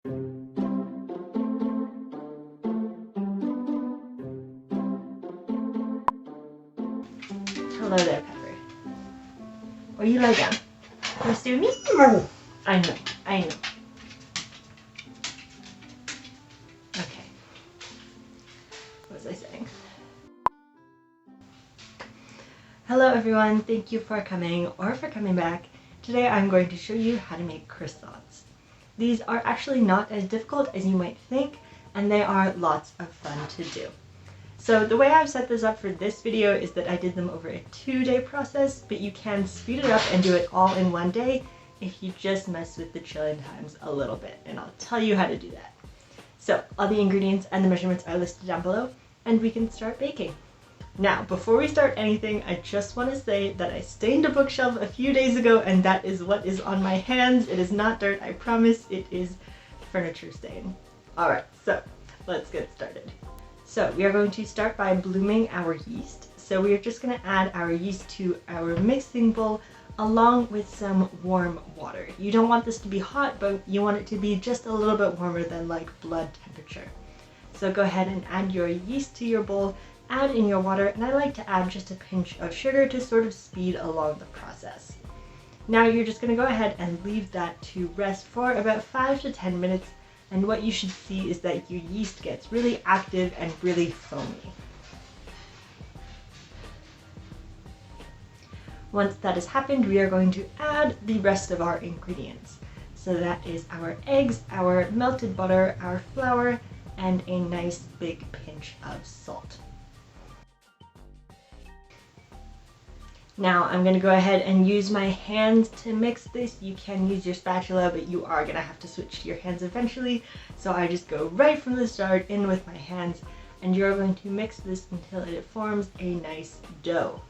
Hello there, Pepper. Or you lie down. Want to stay with me? I know, I know. Okay. What was I saying? Hello everyone, thank you for coming or for coming back. Today I'm going to show you how to make croissants. These are actually not as difficult as you might think, and they are lots of fun to do. So the way I've set this up for this video is that I did them over a 2-day process, but you can speed it up and do it all in one day if you just mess with the chilling times a little bit, and I'll tell you how to do that. So all the ingredients and the measurements are listed down below, and we can start baking. Now, before we start anything, I just want to say that I stained a bookshelf a few days ago, and that is what is on my hands. It is not dirt, I promise. It is furniture stain. Alright, so let's get started. So we are going to start by blooming our yeast. So we are just going to add our yeast to our mixing bowl along with some warm water. You don't want this to be hot, but you want it to be just a little bit warmer than like blood temperature. So go ahead and add your yeast to your bowl, add in your water, and I like to add just a pinch of sugar to sort of speed along the process. Now you're just going to go ahead and leave that to rest for about 5 to 10 minutes, and what you should see is that your yeast gets really active and really foamy. Once that has happened, we are going to add the rest of our ingredients. So that is our eggs, our melted butter, our flour, and a nice big pinch of salt. Now I'm going to go ahead and use my hands to mix this. You can use your spatula, but you are going to have to switch to your hands eventually. So I just go right from the start in with my hands, and you're going to mix this until it forms a nice dough.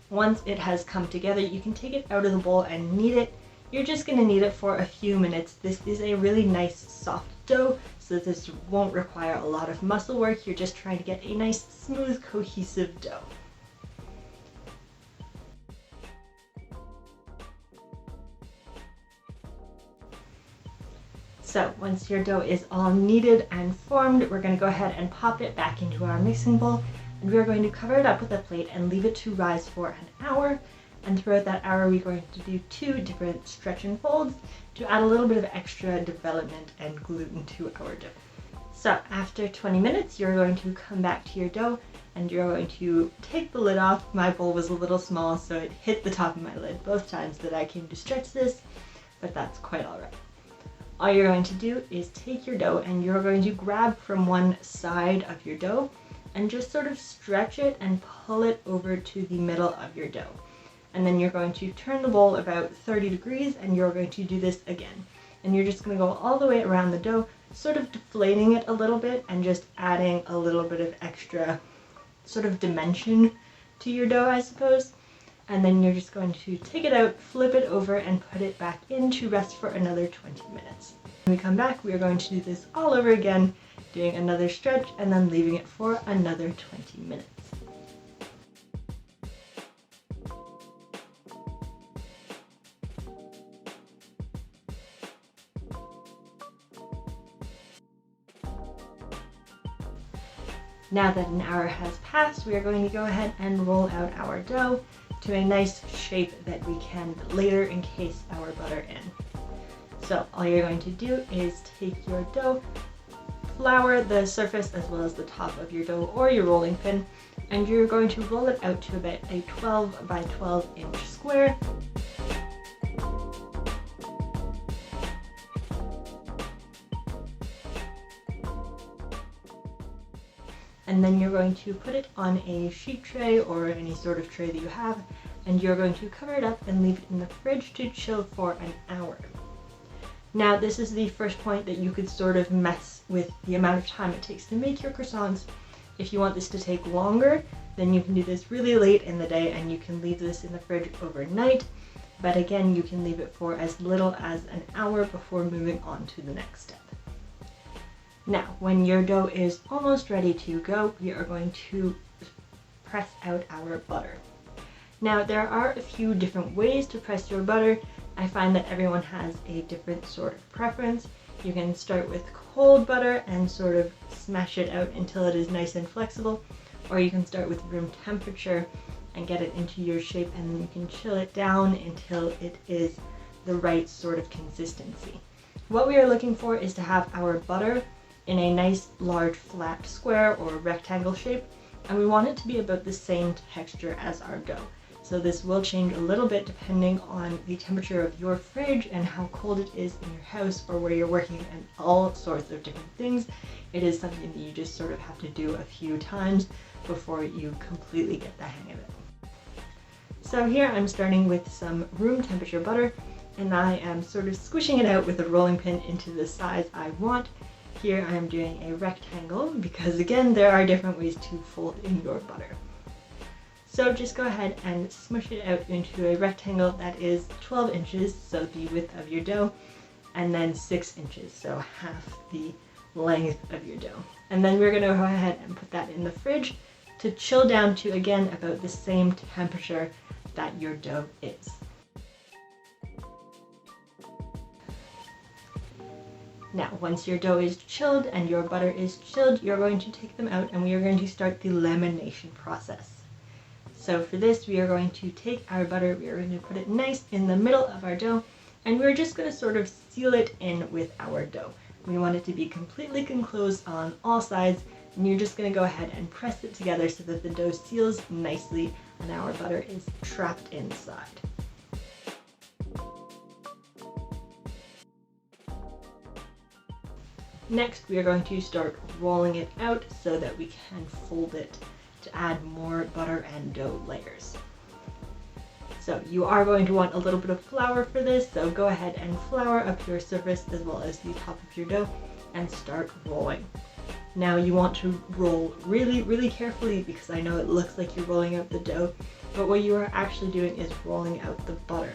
Once it has come together, you can take it out of the bowl and knead it. You're just going to knead it for a few minutes. This is a really nice soft dough, so this won't require a lot of muscle work. You're just trying to get a nice, smooth, cohesive dough. So once your dough is all kneaded and formed, we're going to go ahead and pop it back into our mixing bowl, and we're going to cover it up with a plate and leave it to rise for an hour. And throughout that hour, we're going to do 2 different stretch and folds to add a little bit of extra development and gluten to our dough. So after 20 minutes, you're going to come back to your dough and you're going to take the lid off. My bowl was a little small, so it hit the top of my lid both times that I came to stretch this, but that's quite all right. All you're going to do is take your dough and you're going to grab from one side of your dough and just sort of stretch it and pull it over to the middle of your dough. And then you're going to turn the bowl about 30 degrees and you're going to do this again. And you're just going to go all the way around the dough, sort of deflating it a little bit and just adding a little bit of extra sort of dimension to your dough, I suppose. And then you're just going to take it out, flip it over, and put it back in to rest for another 20 minutes. When we come back, we are going to do this all over again, doing another stretch and then leaving it for another 20 minutes. Now that an hour has passed, we are going to go ahead and roll out our dough to a nice shape that we can later encase our butter in. So all you're going to do is take your dough, flour the surface as well as the top of your dough or your rolling pin, and you're going to roll it out to about a 12 by 12 inch square. And then you're going to put it on a sheet tray or any sort of tray that you have, and you're going to cover it up and leave it in the fridge to chill for an hour. Now this is the first point that you could sort of mess with the amount of time it takes to make your croissants. If you want this to take longer, then you can do this really late in the day and you can leave this in the fridge overnight. But again, you can leave it for as little as an hour before moving on to the next step. Now, when your dough is almost ready to go, we are going to press out our butter. Now, there are a few different ways to press your butter. I find that everyone has a different sort of preference. You can start with cold butter and sort of smash it out until it is nice and flexible, or you can start with room temperature and get it into your shape, and then you can chill it down until it is the right sort of consistency. What we are looking for is to have our butter in a nice large flat square or rectangle shape, and we want it to be about the same texture as our dough. So this will change a little bit depending on the temperature of your fridge and how cold it is in your house or where you're working and all sorts of different things. It is something that you just sort of have to do a few times before you completely get the hang of it. So here I'm starting with some room temperature butter, and I am sort of squishing it out with a rolling pin into the size I want. Here I'm doing a rectangle because, again, there are different ways to fold in your butter. So just go ahead and smush it out into a rectangle that is 12 inches, so the width of your dough, and then 6 inches, so half the length of your dough. And then we're going to go ahead and put that in the fridge to chill down to, again, about the same temperature that your dough is. Now, once your dough is chilled and your butter is chilled, you're going to take them out and we are going to start the lamination process. So for this, we are going to take our butter, we are going to put it nice in the middle of our dough, and we're just going to sort of seal it in with our dough. We want it to be completely enclosed on all sides, and you're just going to go ahead and press it together so that the dough seals nicely and our butter is trapped inside. Next, we are going to start rolling it out so that we can fold it to add more butter and dough layers. So you are going to want a little bit of flour for this, so go ahead and flour up your surface as well as the top of your dough and start rolling. Now you want to roll really carefully because I know it looks like you're rolling out the dough, but what you are actually doing is rolling out the butter.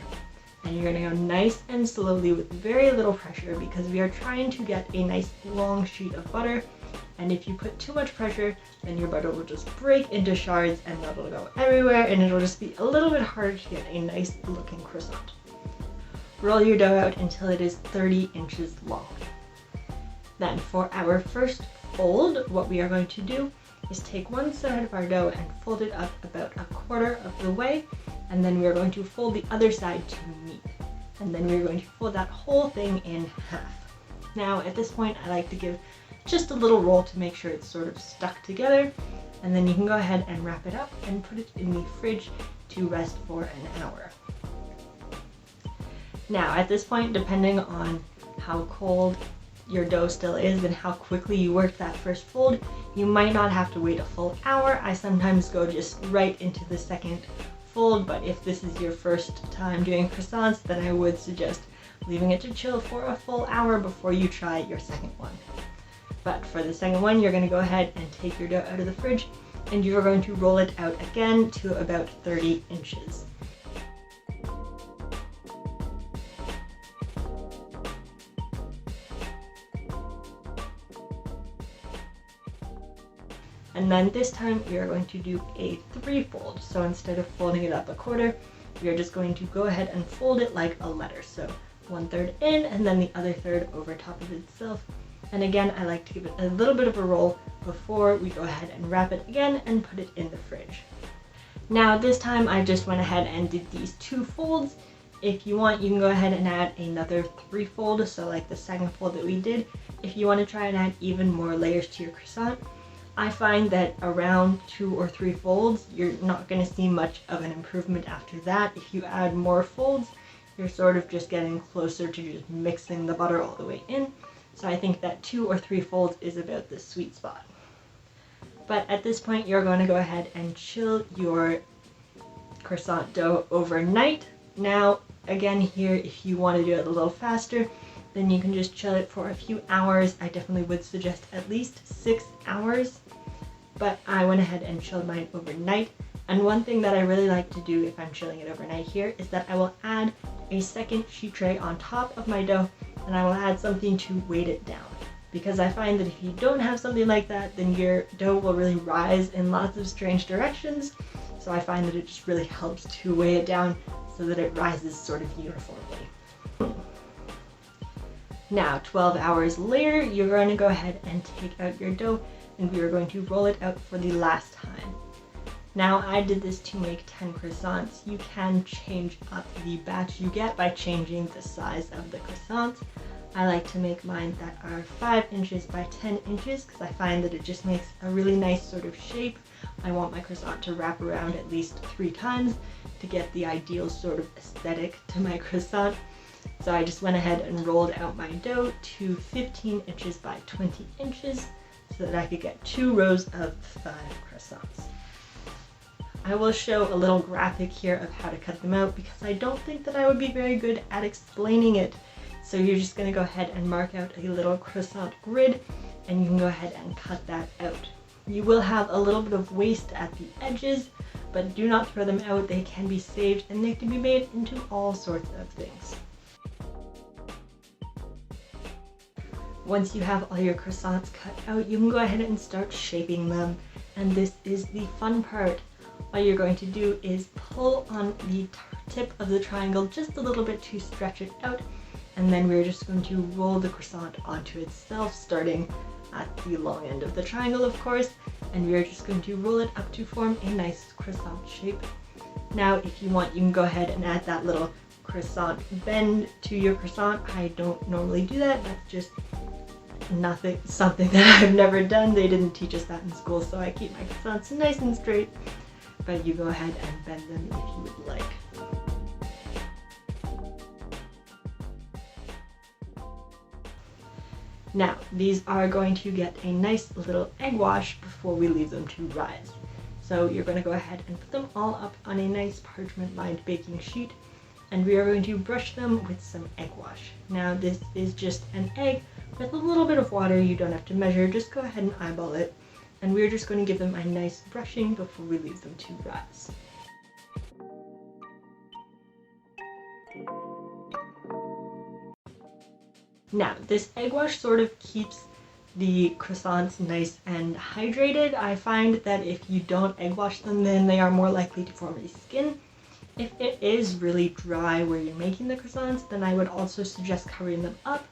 And you're going to go nice and slowly with very little pressure because we are trying to get a nice long sheet of butter, and if you put too much pressure, then your butter will just break into shards and that'll go everywhere, and it'll just be a little bit harder to get a nice looking croissant. Roll your dough out until it is 30 inches long. Then for our first fold, what we are going to do is take one side of our dough and fold it up about a quarter of the way, and then we are going to fold the other side to meet. And then we're going to fold that whole thing in half. Now at this point I like to give just a little roll to make sure it's sort of stuck together, and then you can go ahead and wrap it up and put it in the fridge to rest for an hour. Now at this point, depending on how cold your dough still is and how quickly you work that first fold, you might not have to wait a full hour. I sometimes go just right into the second fold, but if this is your first time doing croissants, then I would suggest leaving it to chill for a full hour before you try your second one. But for the second one, you're going to go ahead and take your dough out of the fridge, and you're going to roll it out again to about 30 inches. And then this time we are going to do a 3-fold. So instead of folding it up a quarter, we are just going to go ahead and fold it like a letter. So 1/3 in and then the other third over top of itself. And again, I like to give it a little bit of a roll before we go ahead and wrap it again and put it in the fridge. Now this time I just went ahead and did these 2 folds. If you want, you can go ahead and add another 3-fold, so like the second fold that we did, if you want to try and add even more layers to your croissant. I find that around 2 or 3 folds, you're not going to see much of an improvement after that. If you add more folds, you're sort of just getting closer to just mixing the butter all the way in. So I think that 2 or 3 folds is about the sweet spot. But at this point, you're going to go ahead and chill your croissant dough overnight. Now, again here, if you want to do it a little faster, then you can just chill it for a few hours. I definitely would suggest at least 6 hours, but I went ahead and chilled mine overnight. And one thing that I really like to do if I'm chilling it overnight here is that I will add a second sheet tray on top of my dough, and I will add something to weight it down. Because I find that if you don't have something like that, then your dough will really rise in lots of strange directions. So I find that it just really helps to weigh it down so that it rises sort of uniformly. Now, 12 hours later, you're going to go ahead and take out your dough, and we are going to roll it out for the last time. Now, I did this to make 10 croissants. You can change up the batch you get by changing the size of the croissants. I like to make mine that are 5 inches by 10 inches because I find that it just makes a really nice sort of shape. I want my croissant to wrap around at least 3 times to get the ideal sort of aesthetic to my croissant. So I just went ahead and rolled out my dough to 15 inches by 20 inches so that I could get 2 rows of 5 croissants. I will show a little graphic here of how to cut them out because I don't think that I would be very good at explaining it. So you're just going to go ahead and mark out a little croissant grid, and you can go ahead and cut that out. You will have a little bit of waste at the edges, but do not throw them out. They can be saved and they can be made into all sorts of things. Once you have all your croissants cut out, you can go ahead and start shaping them. And this is the fun part. All you're going to do is pull on the tip of the triangle just a little bit to stretch it out. And then we're just going to roll the croissant onto itself, starting at the long end of the triangle, of course. And we're just going to roll it up to form a nice croissant shape. Now, if you want, you can go ahead and add that little croissant bend to your croissant. I don't normally do that. That's just something that I've never done. They didn't teach us that in school, so I keep my croissants nice and straight. But you go ahead and bend them if you would like. Now, these are going to get a nice little egg wash before we leave them to rise. So you're going to go ahead and put them all up on a nice parchment-lined baking sheet, and we are going to brush them with some egg wash. Now, this is just an egg with a little bit of water. You don't have to measure, just go ahead and eyeball it. And we're just going to give them a nice brushing before we leave them to rise. Now, this egg wash sort of keeps the croissants nice and hydrated. I find that if you don't egg wash them, then they are more likely to form a skin. If it is really dry where you're making the croissants, then I would also suggest covering them up,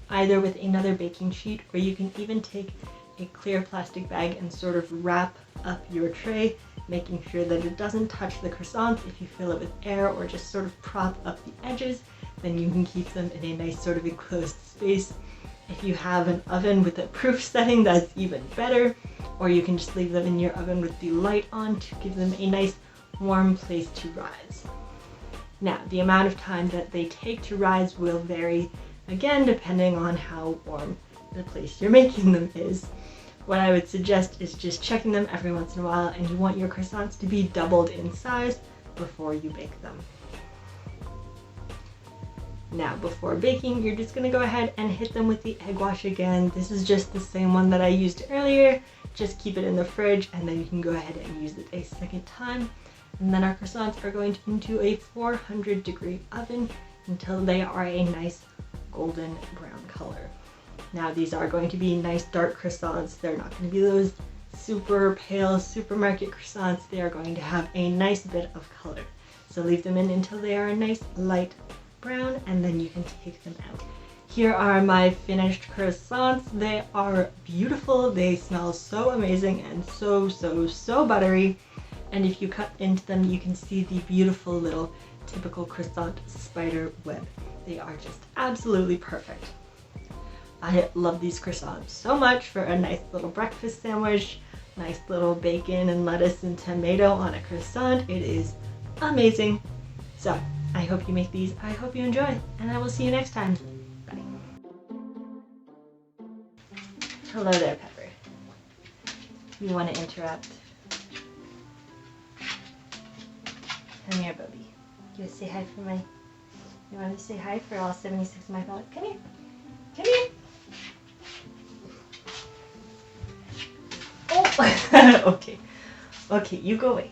either with another baking sheet, or you can even take a clear plastic bag and sort of wrap up your tray, making sure that it doesn't touch the croissants. If you fill it with air or just sort of prop up the edges, then you can keep them in a nice sort of enclosed space. If you have an oven with a proof setting, that's even better, or you can just leave them in your oven with the light on to give them a nice warm place to rise. Now, the amount of time that they take to rise will vary, again, depending on how warm the place you're making them is. What I would suggest is just checking them every once in a while, and you want your croissants to be doubled in size before you bake them. Now, before baking, you're just going to go ahead and hit them with the egg wash again. This is just the same one that I used earlier. Just keep it in the fridge, and then you can go ahead and use it a second time. And then our croissants are going into a 400-degree oven until they are a nice golden brown color. Now, these are going to be nice dark croissants. They're not going to be those super pale supermarket croissants. They are going to have a nice bit of color. So leave them in until they are a nice light brown, and then you can take them out. Here are my finished croissants. They are beautiful. They smell so amazing and so buttery. And if you cut into them, you can see the beautiful little typical croissant spider web. They are just absolutely perfect. I love these croissants so much for a nice little breakfast sandwich, nice little bacon and lettuce and tomato on a croissant. It is amazing. So I hope you make these. I hope you enjoy, and I will see you next time. Bye. Hello there, Pepper. You want to interrupt? Come here, Bubby. You want to say hi for my... You want to say hi for all 76 of my followers? Come here. Come here. Oh! Okay. Okay, you go away.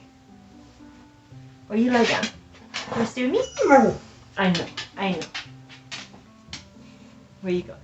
Or you lie down. You want to stay with me? I know. Where you going?